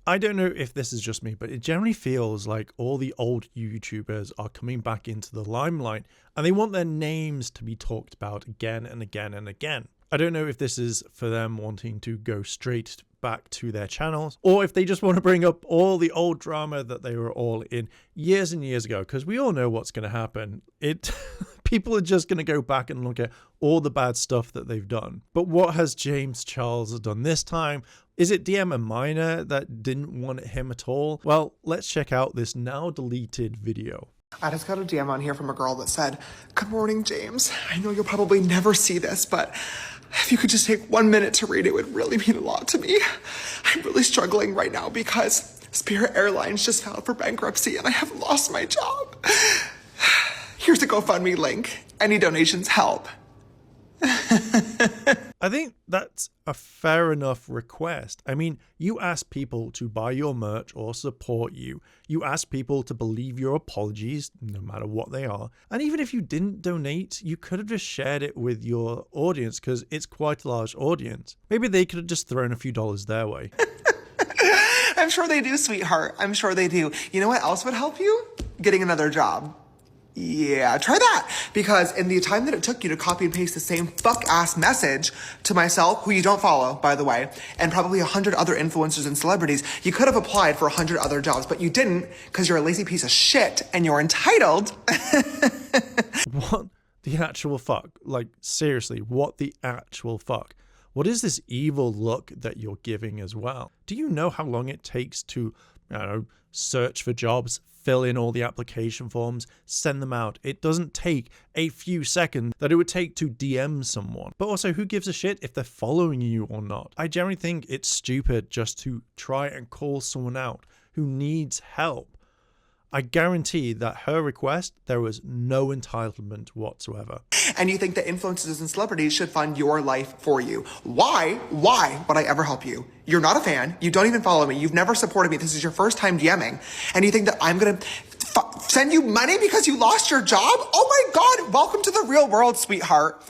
I don't know if this is just me, but it generally feels like all the old YouTubers are coming back into the limelight and they want their names to be talked about again and again and again. I don't know if this is for them wanting to go straight back to their channels or if they just want to bring up all the old drama that they were all in years and years ago, because we all know what's going to happen. People are just going to go back and look at all the bad stuff that they've done. But what has James Charles done this time? Is it DM a minor that didn't want him at all? Well, let's check out this now deleted video. I just got a DM on here from a girl that said, "Good morning, James. I know you'll probably never see this, but if you could just take 1 minute to read it, would really mean a lot to me. I'm really struggling right now because Spirit Airlines just filed for bankruptcy and I have lost my job. Here's a GoFundMe link. Any donations help." I think that's a fair enough request. I mean, you ask people to buy your merch or support you. You ask people to believe your apologies, no matter what they are. And even if you didn't donate, you could have just shared it with your audience because it's quite a large audience. Maybe they could have just thrown a few dollars their way. I'm sure they do, sweetheart. I'm sure they do. You know what else would help you? Getting another job. Yeah, try that. Because in the time that it took you to copy and paste the same fuck-ass message to myself, who you don't follow, by the way, and probably 100 other influencers and celebrities, you could have applied for 100 other jobs, but you didn't because you're a lazy piece of shit and you're entitled. What the actual fuck? Like, seriously, what the actual fuck? What is this evil look that you're giving as well? Do you know how long it takes to, I don't know, search for jobs, fill in all the application forms, send them out? It doesn't take a few seconds that it would take to DM someone. But also, who gives a shit if they're following you or not? I generally think it's stupid just to try and call someone out who needs help. I guarantee that her request, there was no entitlement whatsoever. And you think that influencers and celebrities should fund your life for you. Why would I ever help you? You're not a fan. You don't even follow me. You've never supported me. This is your first time DMing. And you think that I'm going to send you money because you lost your job? Oh my God. Welcome to the real world, sweetheart.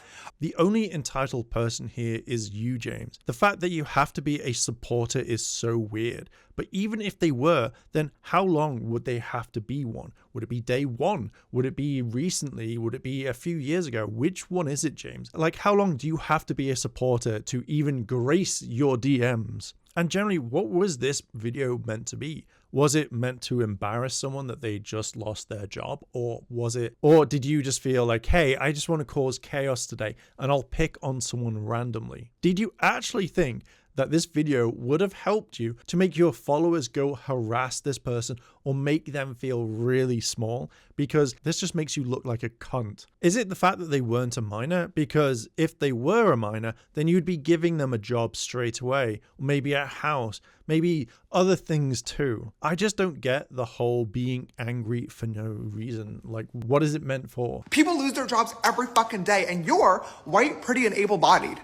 The only entitled person here is you, James. The fact that you have to be a supporter is so weird. But even if they were, then how long would they have to be one? Would it be day one? Would it be recently? Would it be a few years ago? Which one is it, James? Like, how long do you have to be a supporter to even grace your DMs? And generally, what was this video meant to be? Was it meant to embarrass someone that they just lost their job? Or did you just feel like, hey, I just want to cause chaos today and I'll pick on someone randomly? Did you actually think that this video would have helped you to make your followers go harass this person or make them feel really small? Because this just makes you look like a cunt. Is it the fact that they weren't a minor? Because if they were a minor, then you'd be giving them a job straight away, or maybe a house, maybe other things too. I just don't get the whole being angry for no reason. Like, what is it meant for? People lose their jobs every fucking day, and you're white, pretty, and able-bodied.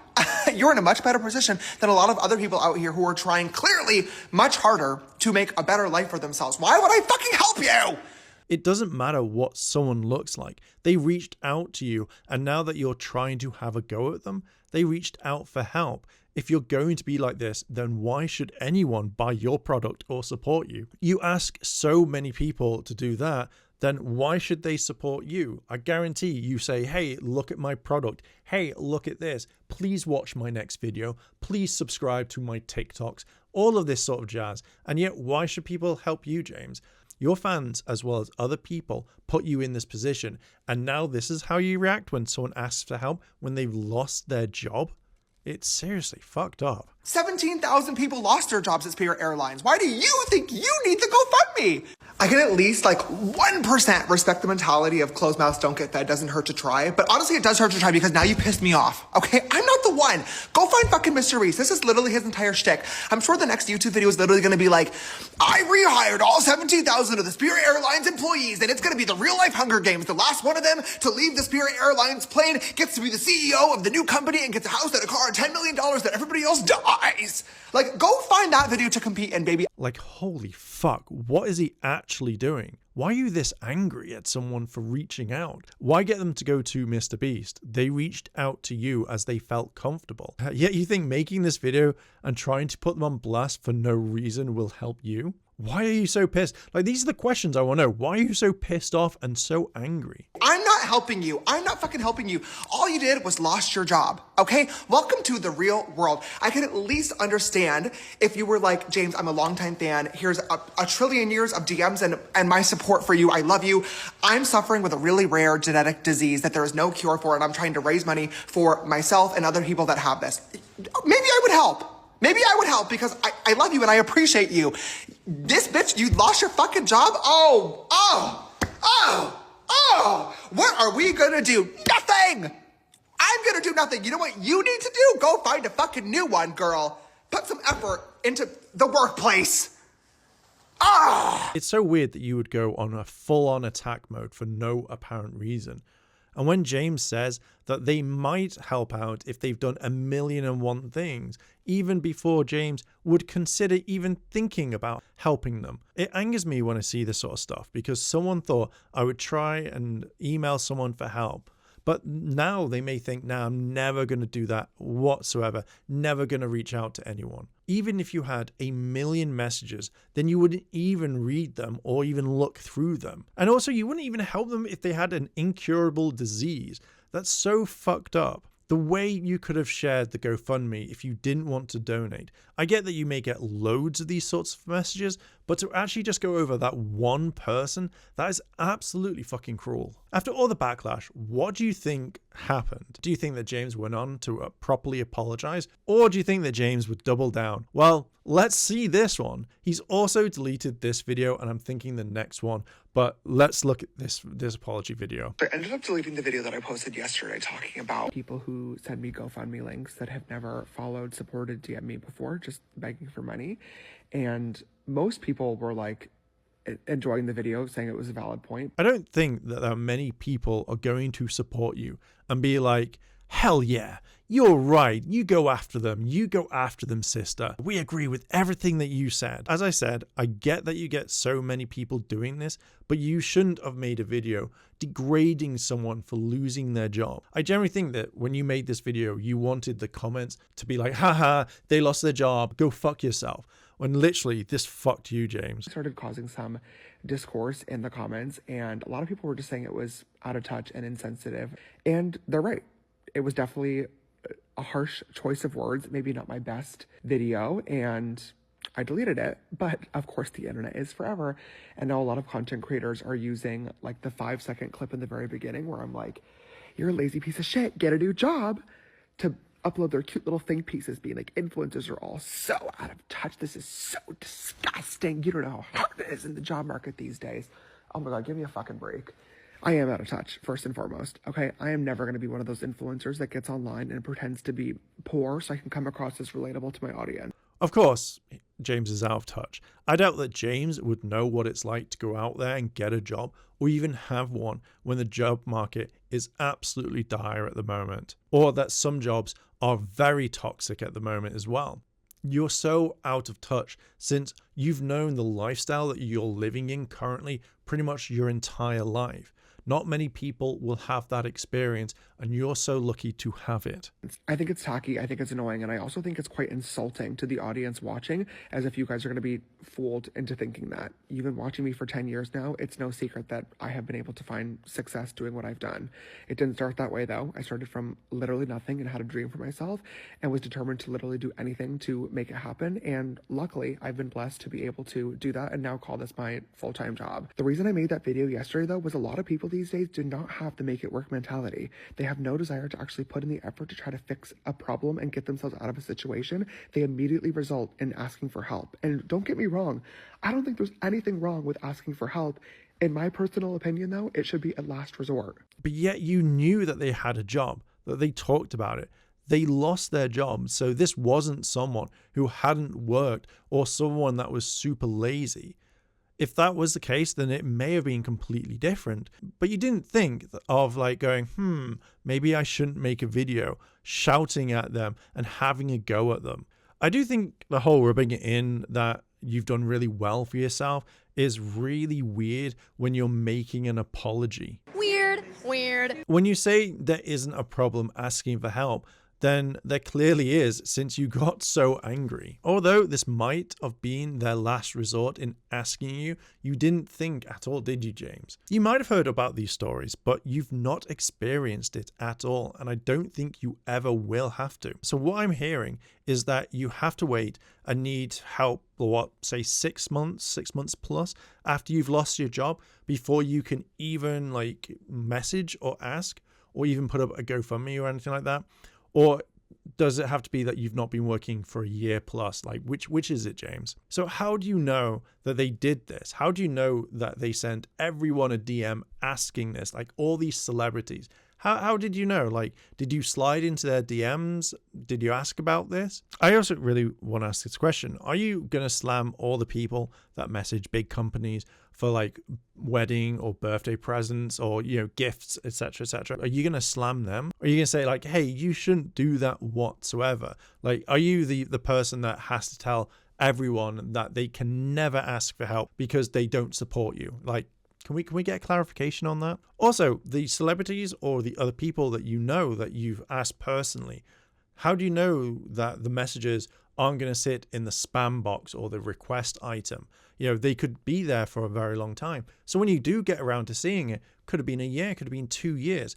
You're in a much better position than a lot of other people out here who are trying clearly much harder to make a better life for themselves. Why would I fucking help you? It doesn't matter what someone looks like. They reached out to you, and now that you're trying to have a go at them, they reached out for help. If you're going to be like this, then why should anyone buy your product or support you? You ask so many people to do that, then why should they support you? I guarantee you say, hey, look at my product. Hey, look at this. Please watch my next video. Please subscribe to my TikToks. All of this sort of jazz. And yet, why should people help you, James? Your fans, as well as other people, put you in this position. And now this is how you react when someone asks for help when they've lost their job? It's seriously fucked up. 17,000 people lost their jobs at Spirit Airlines. Why do you think you need the GoFundMe? I can at least 1% respect the mentality of closed mouths don't get fed, doesn't hurt to try. But honestly, it does hurt to try because now you pissed me off. Okay, I'm not the one. Go find fucking Mr. Reese. This is literally his entire shtick. I'm sure the next YouTube video is literally going to be like, I rehired all 17,000 of the Spirit Airlines employees, and it's going to be the real life Hunger Games. The last one of them to leave the Spirit Airlines plane gets to be the CEO of the new company and gets a house and a car and $10 million that everybody else dies. Go find that video to compete in, baby. Holy fuck, what is he actually doing? Why are you this angry at someone for reaching out? Why get them to go to Mr. Beast? They reached out to you as they felt comfortable. Yet you think making this video and trying to put them on blast for no reason will help you? Why are you so pissed? Like, these are the questions I want to know. Why are you so pissed off and so angry? I'm not helping you. I'm not fucking helping you. All you did was lost your job, okay? Welcome to the real world. I can at least understand if you were like, James, I'm a longtime fan. Here's a trillion years of DMs and my support for you. I love you. I'm suffering with a really rare genetic disease that there is no cure for, and I'm trying to raise money for myself and other people that have this. Maybe I would help. Maybe I would help because I love you and I appreciate you. This bitch, you lost your fucking job? What are we gonna do? Nothing! I'm gonna do nothing. You know what you need to do? Go find a fucking new one, girl. Put some effort into the workplace. It's so weird that you would go on a full-on attack mode for no apparent reason. And when James says that they might help out if they've done 1,000,001 things, even before James would consider even thinking about helping them, it angers me when I see this sort of stuff, because someone thought I would try and email someone for help. But now they may think, nah, I'm never going to do that whatsoever, never going to reach out to anyone. Even if you had 1,000,000 messages, then you wouldn't even read them or even look through them. And also, you wouldn't even help them if they had an incurable disease. That's so fucked up. The way you could have shared the GoFundMe if you didn't want to donate. I get that you may get loads of these sorts of messages, but to actually just go over that one person, that is absolutely fucking cruel. After all the backlash, what do you think happened? Do you think that James went on to properly apologize? Or do you think that James would double down? Well, let's see this one. He's also deleted this video, and I'm thinking the next one, but let's look at this apology video. I ended up deleting the video that I posted yesterday talking about people who send me GoFundMe links that have never followed, supported, DM me before, just begging for money. And most people were like enjoying the video, saying it was a valid point. I don't think that many people are going to support you and be like, hell yeah, you're right, you go after them, sister. We agree with everything that you said. As I said, I get that you get so many people doing this, but you shouldn't have made a video degrading someone for losing their job. I generally think that when you made this video, you wanted the comments to be like, haha, they lost their job, go fuck yourself. When literally this fucked you, James. Started causing some discourse in the comments, and a lot of people were just saying it was out of touch and insensitive. And they're right. It was definitely a harsh choice of words, maybe not my best video, and I deleted it. But of course the internet is forever, and now a lot of content creators are using like the 5-second clip in the very beginning where I'm like, you're a lazy piece of shit, get a new job, to upload their cute little think pieces being like, influencers are all so out of touch, this is so disgusting, you don't know how hard it is in the job market these days. Oh my god, give me a fucking break. I am out of touch, first and foremost, okay? I am never going to be one of those influencers that gets online and pretends to be poor so I can come across as relatable to my audience. Of course, James is out of touch. I doubt that James would know what it's like to go out there and get a job or even have one when the job market is absolutely dire at the moment, or that some jobs are very toxic at the moment as well. You're so out of touch since you've known the lifestyle that you're living in currently pretty much your entire life. Not many people will have that experience, and you're so lucky to have it. I think it's tacky, I think it's annoying, and I also think it's quite insulting to the audience watching, as if you guys are going to be fooled into thinking that. You've been watching me for 10 years now. It's no secret that I have been able to find success doing what I've done. It didn't start that way, though. I started from literally nothing and had a dream for myself and was determined to literally do anything to make it happen, and luckily, I've been blessed to be able to do that and now call this my full-time job. The reason I made that video yesterday, though, was a lot of people these days do not have the make it work mentality. They have no desire to actually put in the effort to try to fix a problem and get themselves out of a situation. They immediately result in asking for help. And don't get me wrong, I don't think there's anything wrong with asking for help. In my personal opinion, though, it should be a last resort. But yet you knew that they had a job, that they talked about it. They lost their job, so this wasn't someone who hadn't worked or someone that was super lazy. If that was the case, then it may have been completely different. But you didn't think of like going, maybe I shouldn't make a video shouting at them and having a go at them. I do think the whole rubbing it in that you've done really well for yourself is really weird when you're making an apology. Weird. When you say there isn't a problem asking for help, then there clearly is, since you got so angry. Although this might have been their last resort in asking you, you didn't think at all, did you, James? You might have heard about these stories, but you've not experienced it at all, and I don't think you ever will have to. So what I'm hearing is that you have to wait and need help for say 6 months plus after you've lost your job before you can even message or ask or even put up a GoFundMe or anything like that. Or does it have to be that you've not been working for a year plus? Which is it, James? So how do you know that they did this? How do you know that they sent everyone a DM asking this, all these celebrities? How did you know? Did you slide into their DMs? Did you ask about this? I also really want to ask this question. Are you going to slam all the people that message big companies for wedding or birthday presents or, gifts, etc., etc.? Are you going to slam them? Or are you going to say hey, you shouldn't do that whatsoever? Are you the person that has to tell everyone that they can never ask for help because they don't support you? Can we get clarification on that? Also, the celebrities or the other people that that you've asked personally, how do you know that the messages aren't going to sit in the spam box or the request item? They could be there for a very long time. So when you do get around to seeing it, could have been a year, could have been 2 years.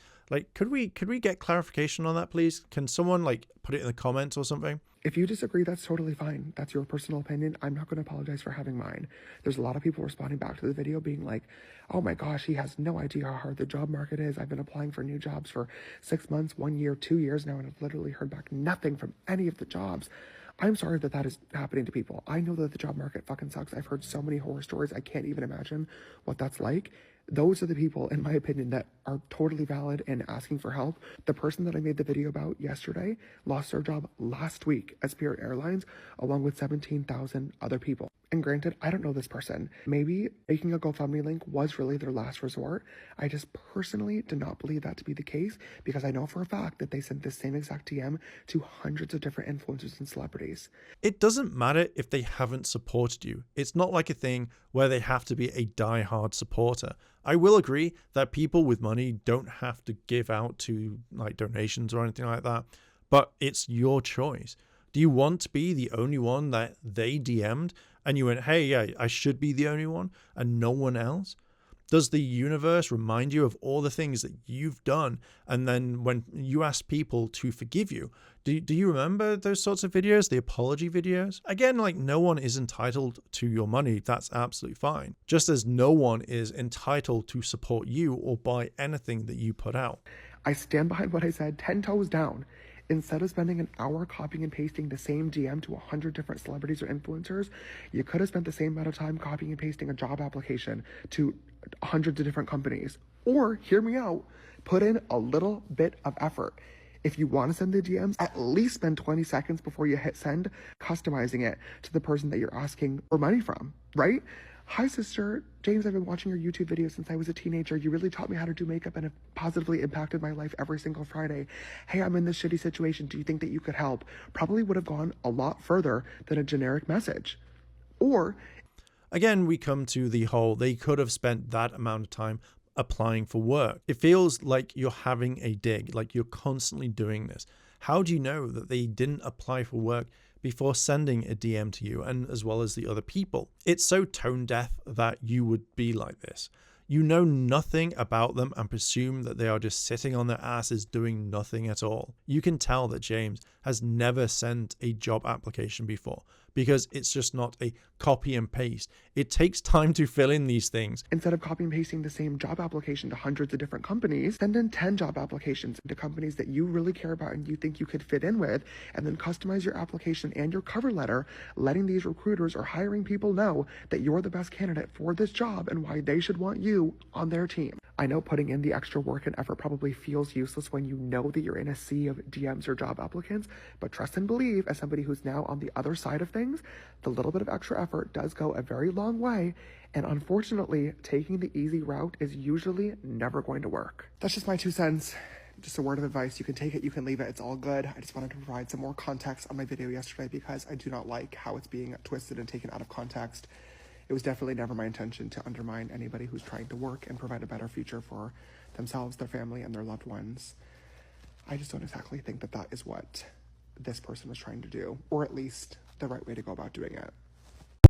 Could we get clarification on that, please? Can someone put it in the comments or something? If you disagree, that's totally fine. That's your personal opinion. I'm not going to apologize for having mine. There's a lot of people responding back to the video being like, oh my gosh, he has no idea how hard the job market is. I've been applying for new jobs for 6 months, 1 year, 2 years now, and I've literally heard back nothing from any of the jobs. I'm sorry that is happening to people. I know that the job market fucking sucks. I've heard so many horror stories. I can't even imagine what that's like. Those are the people, in my opinion, that are totally valid in asking for help. The person that I made the video about yesterday lost their job last week at Spirit Airlines, along with 17,000 other people. And granted, I don't know this person. Maybe making a GoFundMe link was really their last resort. I just personally do not believe that to be the case, because I know for a fact that they sent the same exact DM to hundreds of different influencers and celebrities. It doesn't matter if they haven't supported you. It's not like a thing where they have to be a die-hard supporter. I will agree that people with money don't have to give out to donations or anything like that, but it's your choice. Do you want to be the only one that they DM'd and you went, hey, yeah, I should be the only one and no one else? Does the universe remind you of all the things that you've done? And then when you ask people to forgive you, do you remember those sorts of videos, the apology videos? Again, no one is entitled to your money. That's absolutely fine. Just as no one is entitled to support you or buy anything that you put out. I stand behind what I said 10 toes down. Instead of spending an hour copying and pasting the same DM to 100 different celebrities or influencers, you could have spent the same amount of time copying and pasting a job application to hundreds of different companies. Or, hear me out, put in a little bit of effort. If you want to send the DMs, at least spend 20 seconds before you hit send, customizing it to the person that you're asking for money from, right? Hi, sister. James, I've been watching your YouTube videos since I was a teenager. You really taught me how to do makeup and have positively impacted my life every single Friday. Hey, I'm in this shitty situation. Do you think that you could help? Probably would have gone a lot further than a generic message. Or, again, we come to the whole, they could have spent that amount of time applying for work. It feels like you're having a dig, like you're constantly doing this. How do you know that they didn't apply for work before sending a DM to you, and as well as the other people? It's so tone deaf that you would be like this. You know nothing about them and presume that they are just sitting on their asses doing nothing at all. You can tell that James has never sent a job application before, because it's just not a copy and paste. It takes time to fill in these things. Instead of copy and pasting the same job application to hundreds of different companies, send in 10 job applications to companies that you really care about and you think you could fit in with, and then customize your application and your cover letter, letting these recruiters or hiring people know that you're the best candidate for this job and why they should want you on their team. I know putting in the extra work and effort probably feels useless when you know that you're in a sea of DMs or job applicants, but trust and believe, as somebody who's now on the other side of things, the little bit of extra effort does go a very long way, and unfortunately, taking the easy route is usually never going to work. That's just my 2 cents. just a word of advice. You can take it, you can leave it, it's all good. I just wanted to provide some more context on my video yesterday because I do not like how it's being twisted and taken out of context. It was definitely never my intention to undermine anybody who's trying to work and provide a better future for themselves, their family, and their loved ones. I just don't exactly think that that is what this person was trying to do, or at least the right way to go about doing it.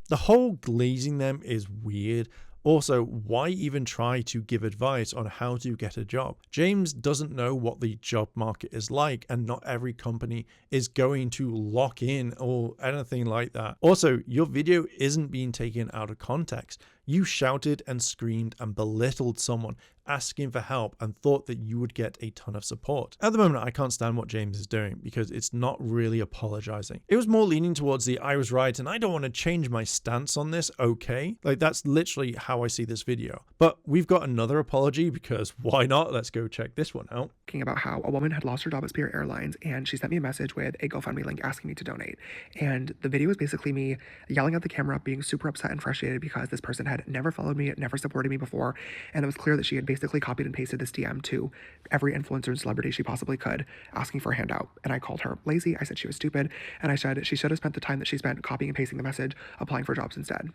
The whole glazing them is weird. Also, why even try to give advice on how to get a job? James doesn't know what the job market is like, and not every company is going to lock in or anything like that. Also, your video isn't being taken out of context. You shouted and screamed and belittled someone asking for help and thought that you would get a ton of support. At the moment, I can't stand what James is doing because it's not really apologizing. It was more leaning towards the I was right and I don't want to change my stance on this, okay? Like, that's literally how I see this video. But we've got another apology because why not? Let's go check this one out. Talking about how a woman had lost her job at Spirit Airlines and she sent me a message with a GoFundMe link asking me to donate. And the video is basically me yelling at the camera, being super upset and frustrated because this person had never followed me, never supported me before, and it was clear that she had basically copied and pasted this DM to every influencer and celebrity she possibly could, asking for a handout. And I called her lazy, I said she was stupid, and I said she should have spent the time that she spent copying and pasting the message applying for jobs instead.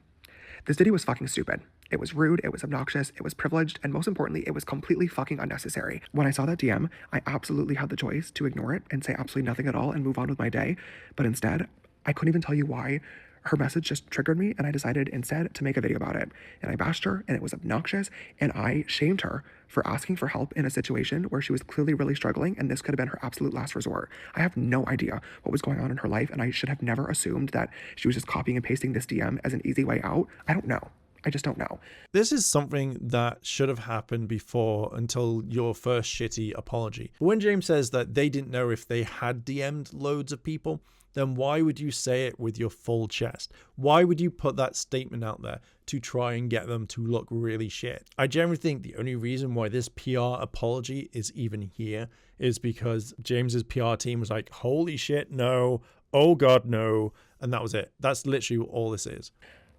This video was fucking stupid. It was rude, it was obnoxious, it was privileged, and most importantly, it was completely fucking unnecessary. When I saw that DM, I absolutely had the choice to ignore it and say absolutely nothing at all and move on with my day, but instead, I couldn't even tell you why. Her message just triggered me, and I decided instead to make a video about it. And I bashed her, and it was obnoxious, and I shamed her for asking for help in a situation where she was clearly really struggling, and this could have been her absolute last resort. I have no idea what was going on in her life, and I should have never assumed that she was just copying and pasting this DM as an easy way out. I don't know. I just don't know. This is something that should have happened before until your first shitty apology. But when James says that they didn't know if they had DM'd loads of people, then why would you say it with your full chest? Why would you put that statement out there to try and get them to look really shit? I generally think the only reason why this PR apology is even here is because James's PR team was like, holy shit, no, oh God, no. And that was it. That's literally all this is.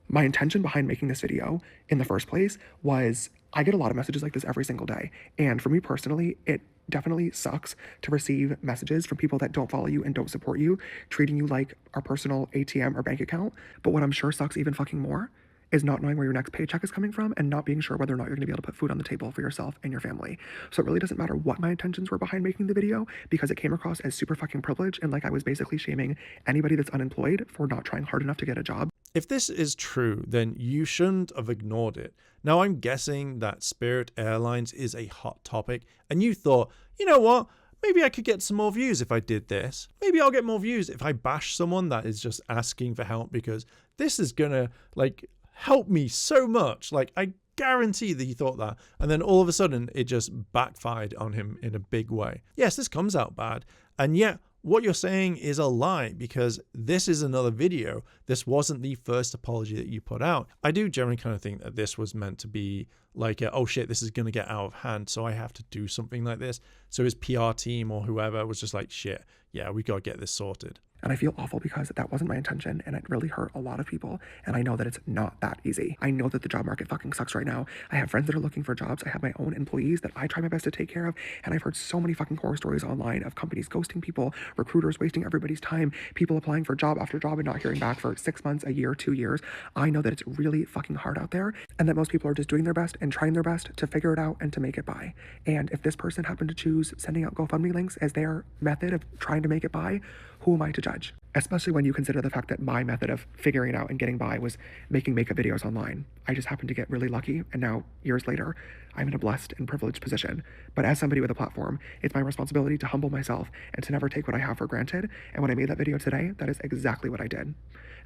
My intention behind making this video in the first place was I get a lot of messages like this every single day. And for me personally, it definitely sucks to receive messages from people that don't follow you and don't support you, treating you like our personal ATM or bank account. But what I'm sure sucks even fucking more is not knowing where your next paycheck is coming from and not being sure whether or not you're gonna be able to put food on the table for yourself and your family. So it really doesn't matter what my intentions were behind making the video because it came across as super fucking privileged and like I was basically shaming anybody that's unemployed for not trying hard enough to get a job. If this is true, then you shouldn't have ignored it. Now, I'm guessing that Spirit Airlines is a hot topic, and you thought, you know what? Maybe I could get some more views if I did this. Maybe I'll get more views if I bash someone that is just asking for help because this is gonna, like, help me so much. Like, I guarantee that he thought that. And then all of a sudden, it just backfired on him in a big way. Yes, this comes out bad, and yet, what you're saying is a lie because this is another video. This wasn't the first apology that you put out. I do generally kind of think that this was meant to be like, oh shit, this is going to get out of hand, so I have to do something like this. So his PR team or whoever was just like, shit, yeah, we got to get this sorted. And I feel awful because that wasn't my intention and it really hurt a lot of people. And I know that it's not that easy. I know that the job market fucking sucks right now. I have friends that are looking for jobs. I have my own employees that I try my best to take care of. And I've heard so many fucking horror stories online of companies ghosting people, recruiters wasting everybody's time, people applying for job after job and not hearing back for 6 months, a year, 2 years. I know that it's really fucking hard out there and that most people are just doing their best and trying their best to figure it out and to make it by. And if this person happened to choose sending out GoFundMe links as their method of trying to make it by, who am I to judge? Especially when you consider the fact that my method of figuring it out and getting by was making makeup videos online. I just happened to get really lucky, and now, years later, I'm in a blessed and privileged position. But as somebody with a platform, it's my responsibility to humble myself and to never take what I have for granted. And when I made that video today, that is exactly what I did.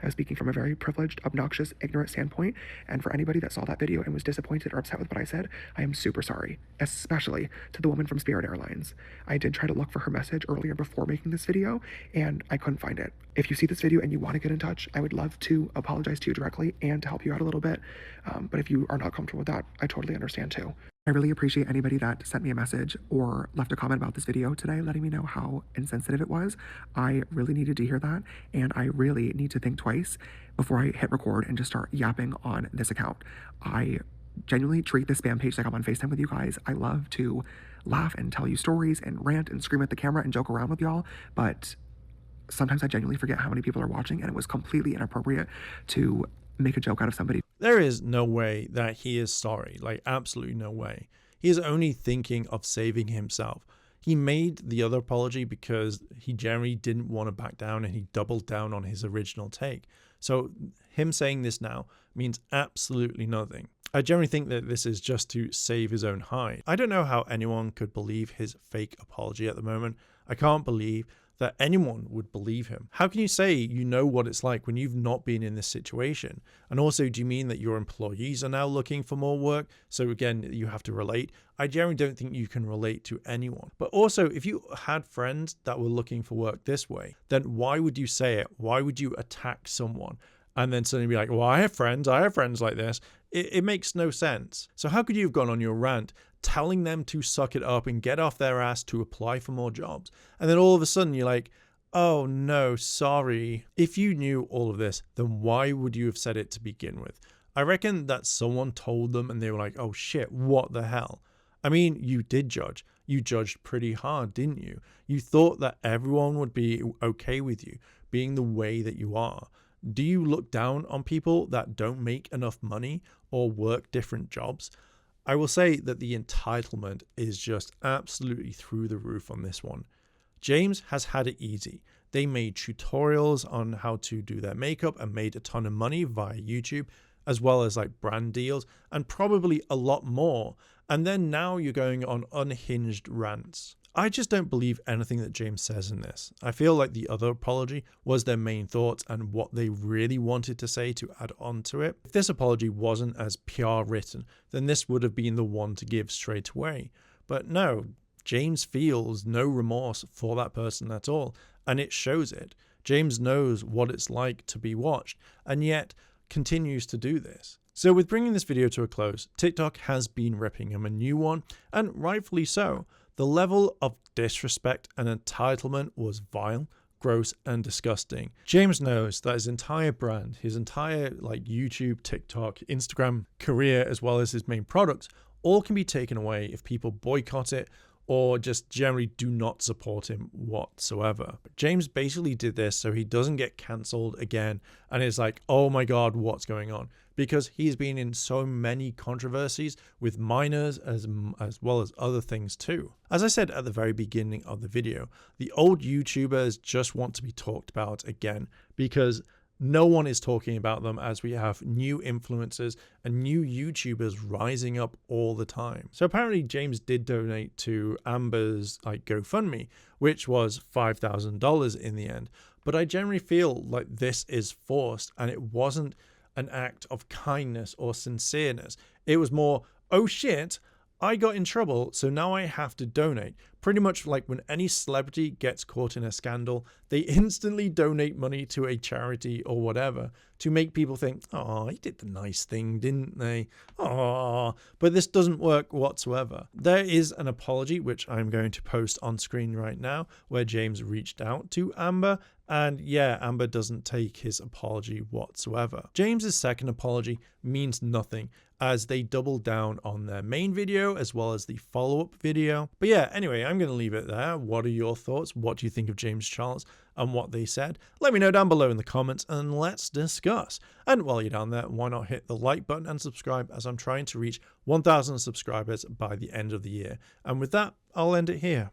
I was speaking from a very privileged, obnoxious, ignorant standpoint, and for anybody that saw that video and was disappointed or upset with what I said, I am super sorry, especially to the woman from Spirit Airlines. I did try to look for her message earlier before making this video, and I couldn't find it. If you see this video and you want to get in touch, I would love to apologize to you directly and to help you out a little bit, but if you are not comfortable with that, I totally understand too. I really appreciate anybody that sent me a message or left a comment about this video today, letting me know how insensitive it was. I really needed to hear that, and I really need to think twice before I hit record and just start yapping on this account. I genuinely treat this spam page like I'm on FaceTime with you guys. I love to laugh and tell you stories and rant and scream at the camera and joke around with y'all, but sometimes I genuinely forget how many people are watching, and it was completely inappropriate to make a joke out of somebody. There is no way that he is sorry, like absolutely no way. He is only thinking of saving himself. He made the other apology because he generally didn't want to back down, and he doubled down on his original take. So him saying this now means absolutely nothing. I generally think that this is just to save his own hide. I don't know how anyone could believe his fake apology at the moment. I can't believe that anyone would believe him. How can you say you know what it's like when you've not been in this situation? And also, do you mean that your employees are now looking for more work? So again, you have to relate. I generally don't think you can relate to anyone. But also, if you had friends that were looking for work this way, then why would you say it? Why would you attack someone and then suddenly be like, well, I have friends like this? It makes no sense. So how could you have gone on your rant telling them to suck it up and get off their ass to apply for more jobs, and then all of a sudden you're like, oh no, sorry? If you knew all of this, then why would you have said it to begin with? I reckon that someone told them and they were like, oh shit, what the hell? I mean, you did judge. You judged pretty hard, didn't you? You thought that everyone would be okay with you being the way that you are. Do you look down on people that don't make enough money or work different jobs? I will say that the entitlement is just absolutely through the roof on this one. James has had it easy. They made tutorials on how to do their makeup and made a ton of money via YouTube, as well as like brand deals and probably a lot more. And then now you're going on unhinged rants. I just don't believe anything that James says in this. I feel like the other apology was their main thoughts and what they really wanted to say to add on to it. If this apology wasn't as PR written, then this would have been the one to give straight away. But no, James feels no remorse for that person at all, and it shows it. James knows what it's like to be watched, and yet continues to do this. So with bringing this video to a close, TikTok has been ripping him a new one, and rightfully so. The level of disrespect and entitlement was vile, gross, and disgusting. James knows that his entire brand, his entire YouTube, TikTok, Instagram career, as well as his main products, all can be taken away if people boycott it or just generally do not support him whatsoever. But James basically did this so he doesn't get cancelled again and is like, oh my god, what's going on? Because he's been in so many controversies with minors as well as other things too. As I said at the very beginning of the video, the old YouTubers just want to be talked about again because no one is talking about them as we have new influencers and new YouTubers rising up all the time. So apparently James did donate to Amber's GoFundMe, which was $5,000 in the end. But I generally feel like this is forced and it wasn't an act of kindness or sincereness. It was more, oh shit, I got in trouble, so now I have to donate. Pretty much like when any celebrity gets caught in a scandal, they instantly donate money to a charity or whatever to make people think, oh, he did the nice thing, didn't they? Oh, but this doesn't work whatsoever. There is an apology, which I'm going to post on screen right now, where James reached out to Amber. And yeah, Amber doesn't take his apology whatsoever. James's second apology means nothing as they double down on their main video as well as the follow-up video. But yeah, anyway, I'm going to leave it there. What are your thoughts? What do you think of James Charles and what they said? Let me know down below in the comments and let's discuss. And while you're down there, why not hit the like button and subscribe as I'm trying to reach 1,000 subscribers by the end of the year. And with that, I'll end it here.